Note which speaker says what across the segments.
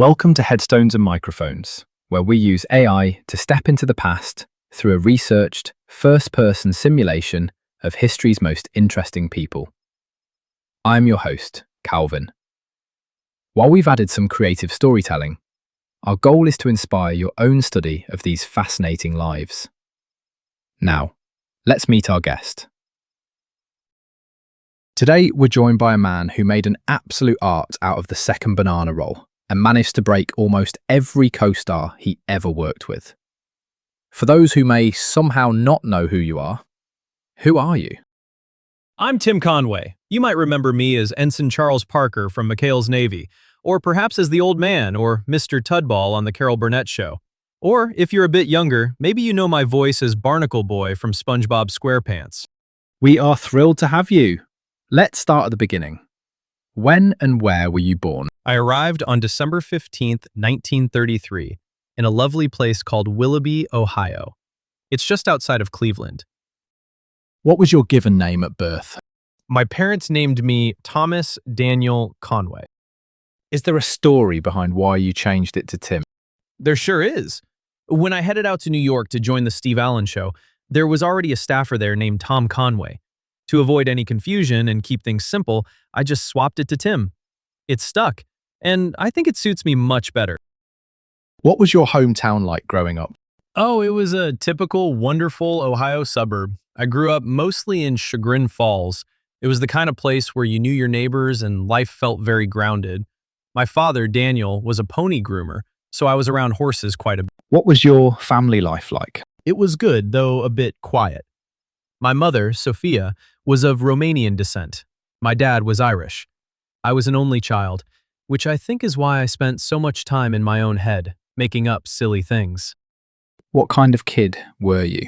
Speaker 1: Welcome to Headstones and Microphones, where we use AI to step into the past through a researched, first-person simulation of history's most interesting people. I'm your host, Calvin. While we've added some creative storytelling, our goal is to inspire your own study of these fascinating lives. Now, let's meet our guest. Today, we're joined by a man who made an absolute art out of the second banana roll and managed to break almost every co-star he ever worked with. For those who may somehow not know who you are you?
Speaker 2: I'm Tim Conway. You might remember me as Ensign Charles Parker from McHale's Navy, or perhaps as the Old Man or Mr. Tudball on the Carol Burnett Show. Or, if you're a bit younger, maybe you know my voice as Barnacle Boy from SpongeBob SquarePants.
Speaker 1: We are thrilled to have you. Let's start at the beginning. When and where were you born?
Speaker 2: I arrived on December 15th, 1933, in a lovely place called Willoughby, Ohio. It's just outside of Cleveland.
Speaker 1: What was your given name at birth?
Speaker 2: My parents named me Thomas Daniel Conway.
Speaker 1: Is there a story behind why you changed it to Tim?
Speaker 2: There sure is. When I headed out to New York to join the Steve Allen Show, there was already a staffer there named Tom Conway. To avoid any confusion and keep things simple, I just swapped it to Tim. It stuck, and I think it suits me much better.
Speaker 1: What was your hometown like growing up?
Speaker 2: Oh, it was a typical, wonderful Ohio suburb. I grew up mostly in Chagrin Falls. It was the kind of place where you knew your neighbors and life felt very grounded. My father, Daniel, was a pony groomer, so I was around horses quite a bit.
Speaker 1: What was your family life like?
Speaker 2: It was good, though a bit quiet. My mother, Sophia, was of Romanian descent. My dad was Irish. I was an only child, which I think is why I spent so much time in my own head, making up silly things.
Speaker 1: What kind of kid were you?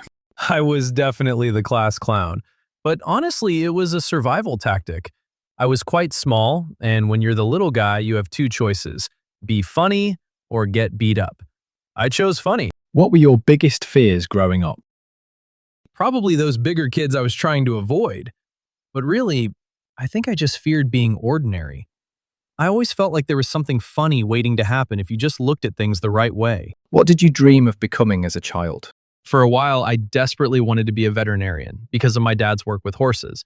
Speaker 2: I was definitely the class clown, but honestly, it was a survival tactic. I was quite small, and when you're the little guy, you have two choices: be funny or get beat up. I chose funny.
Speaker 1: What were your biggest fears growing up?
Speaker 2: Probably those bigger kids I was trying to avoid. But really, I think I just feared being ordinary. I always felt like there was something funny waiting to happen if you just looked at things the right way.
Speaker 1: What did you dream of becoming as a child?
Speaker 2: For a while, I desperately wanted to be a veterinarian because of my dad's work with horses.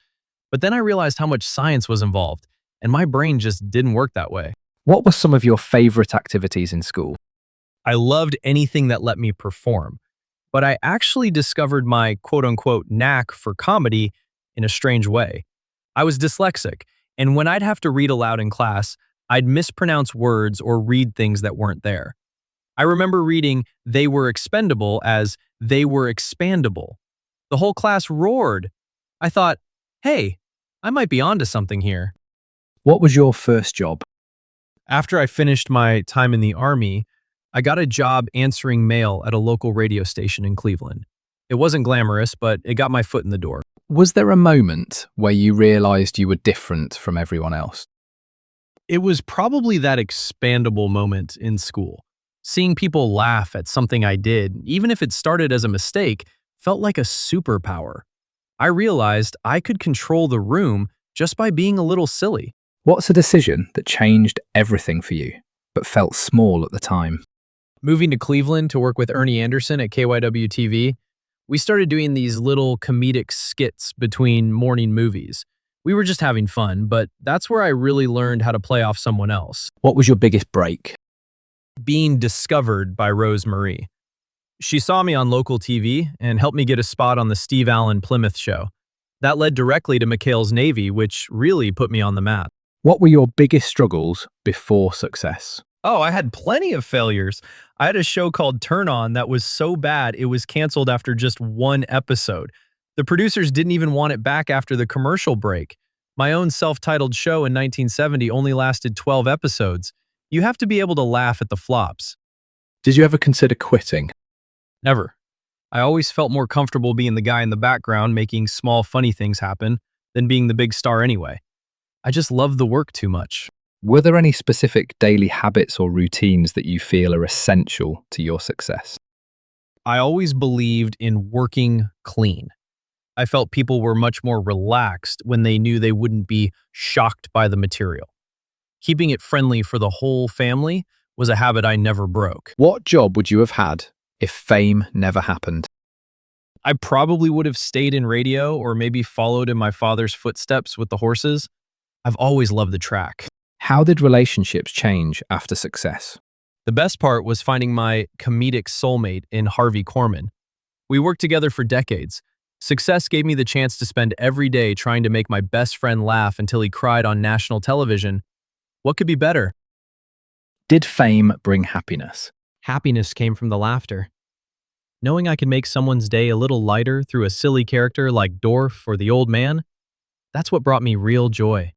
Speaker 2: But then I realized how much science was involved, and my brain just didn't work that way.
Speaker 1: What were some of your favorite activities in school?
Speaker 2: I loved anything that let me perform. But I actually discovered my quote-unquote knack for comedy in a strange way. I was dyslexic, and when I'd have to read aloud in class, I'd mispronounce words or read things that weren't there. I remember reading "they were expendable" as "they were expandable." The whole class roared. I thought, hey, I might be onto something here.
Speaker 1: What was your first job?
Speaker 2: After I finished my time in the Army, I got a job answering mail at a local radio station in Cleveland. It wasn't glamorous, but it got my foot in the door.
Speaker 1: Was there a moment where you realized you were different from everyone else?
Speaker 2: It was probably that expandable moment in school. Seeing people laugh at something I did, even if it started as a mistake, felt like a superpower. I realized I could control the room just by being a little silly.
Speaker 1: What's a decision that changed everything for you, but felt small at the time?
Speaker 2: Moving to Cleveland to work with Ernie Anderson at KYW TV, we started doing these little comedic skits between morning movies. We were just having fun, but that's where I really learned how to play off someone else.
Speaker 1: What was your biggest break?
Speaker 2: Being discovered by Rose Marie. She saw me on local TV and helped me get a spot on the Steve Allen Plymouth Show. That led directly to McHale's Navy, which really put me on the map.
Speaker 1: What were your biggest struggles before success?
Speaker 2: Oh, I had plenty of failures. I had a show called Turn On that was so bad it was canceled after just one episode. The producers didn't even want it back after the commercial break. My own self-titled show in 1970 only lasted 12 episodes. You have to be able to laugh at the flops.
Speaker 1: Did you ever consider quitting?
Speaker 2: Never. I always felt more comfortable being the guy in the background making small funny things happen than being the big star anyway. I just love the work too much.
Speaker 1: Were there any specific daily habits or routines that you feel are essential to your success?
Speaker 2: I always believed in working clean. I felt people were much more relaxed when they knew they wouldn't be shocked by the material. Keeping it friendly for the whole family was a habit I never broke.
Speaker 1: What job would you have had if fame never happened?
Speaker 2: I probably would have stayed in radio or maybe followed in my father's footsteps with the horses. I've always loved the track.
Speaker 1: How did relationships change after success?
Speaker 2: The best part was finding my comedic soulmate in Harvey Korman. We worked together for decades. Success gave me the chance to spend every day trying to make my best friend laugh until he cried on national television. What could be better?
Speaker 1: Did fame bring happiness?
Speaker 2: Happiness came from the laughter. Knowing I could make someone's day a little lighter through a silly character like Dorf or the Old Man, that's what brought me real joy.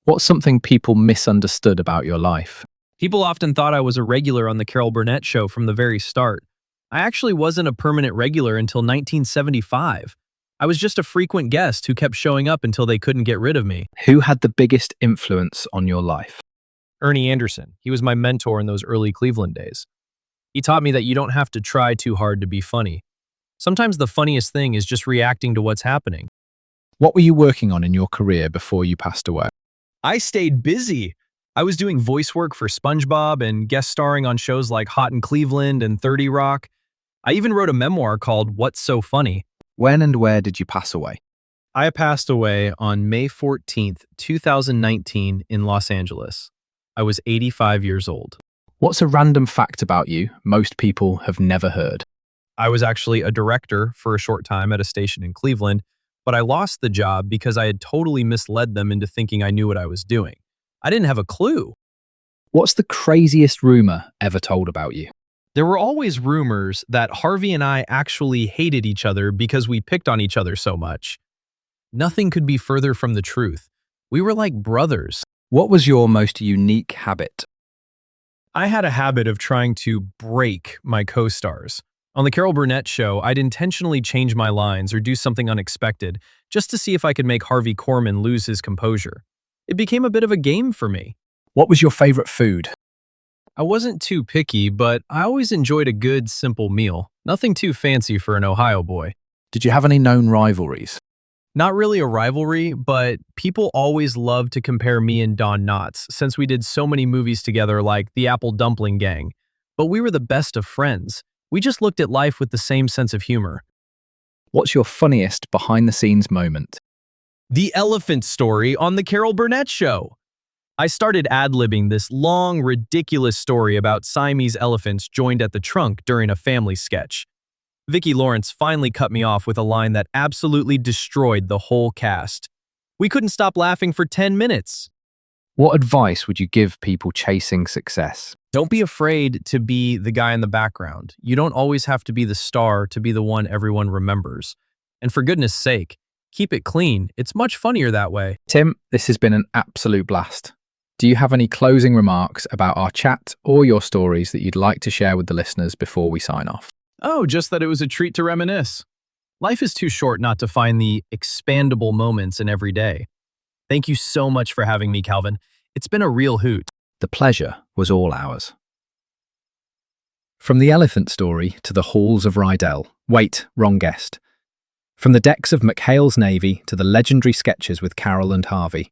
Speaker 1: What's something people misunderstood about your life?
Speaker 2: People often thought I was a regular on the Carol Burnett Show from the very start. I actually wasn't a permanent regular until 1975. I was just a frequent guest who kept showing up until they couldn't get rid of me.
Speaker 1: Who had the biggest influence on your life?
Speaker 2: Ernie Anderson. He was my mentor in those early Cleveland days. He taught me that you don't have to try too hard to be funny. Sometimes the funniest thing is just reacting to what's happening.
Speaker 1: What were you working on in your career before you passed away?
Speaker 2: I stayed busy. I was doing voice work for SpongeBob and guest starring on shows like Hot in Cleveland and 30 Rock. I even wrote a memoir called What's So Funny.
Speaker 1: When and where did you pass away?
Speaker 2: I passed away on May 14th, 2019 in Los Angeles. I was 85 years old.
Speaker 1: What's a random fact about you most people have never heard?
Speaker 2: I was actually a director for a short time at a station in Cleveland, but I lost the job because I had totally misled them into thinking I knew what I was doing. I didn't have a clue.
Speaker 1: What's the craziest rumor ever told about you?
Speaker 2: There were always rumors that Harvey and I actually hated each other because we picked on each other so much. Nothing could be further from the truth. We were like brothers.
Speaker 1: What was your most unique habit?
Speaker 2: I had a habit of trying to break my co-stars. On the Carol Burnett Show, I'd intentionally change my lines or do something unexpected just to see if I could make Harvey Korman lose his composure. It became a bit of a game for me.
Speaker 1: What was your favorite food?
Speaker 2: I wasn't too picky, but I always enjoyed a good, simple meal. Nothing too fancy for an Ohio boy.
Speaker 1: Did you have any known rivalries?
Speaker 2: Not really a rivalry, but people always loved to compare me and Don Knotts since we did so many movies together like The Apple Dumpling Gang. But we were the best of friends. We just looked at life with the same sense of humor.
Speaker 1: What's your funniest behind-the-scenes moment?
Speaker 2: The elephant story on the Carol Burnett Show. I started ad-libbing this long, ridiculous story about Siamese elephants joined at the trunk during a family sketch. Vicki Lawrence finally cut me off with a line that absolutely destroyed the whole cast. We couldn't stop laughing for 10 minutes.
Speaker 1: What advice would you give people chasing success?
Speaker 2: Don't be afraid to be the guy in the background. You don't always have to be the star to be the one everyone remembers. And for goodness sake, keep it clean. It's much funnier that way.
Speaker 1: Tim, this has been an absolute blast. Do you have any closing remarks about our chat or your stories that you'd like to share with the listeners before we sign off?
Speaker 2: Oh, just that it was a treat to reminisce. Life is too short not to find the expandable moments in every day. Thank you so much for having me, Calvin. It's been a real hoot.
Speaker 1: The pleasure was all ours. From the elephant story to the halls of Rydell. Wait, wrong guest. From the decks of McHale's Navy to the legendary sketches with Carol and Harvey,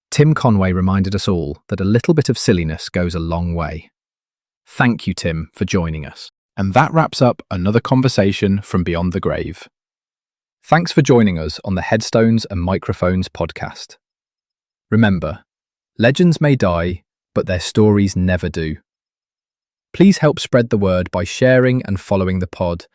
Speaker 1: Tim Conway reminded us all that a little bit of silliness goes a long way. Thank you, Tim, for joining us. And that wraps up another conversation from Beyond the Grave. Thanks for joining us on the Headstones and Microphones podcast. Remember, legends may die, but their stories never do. Please help spread the word by sharing and following the pod.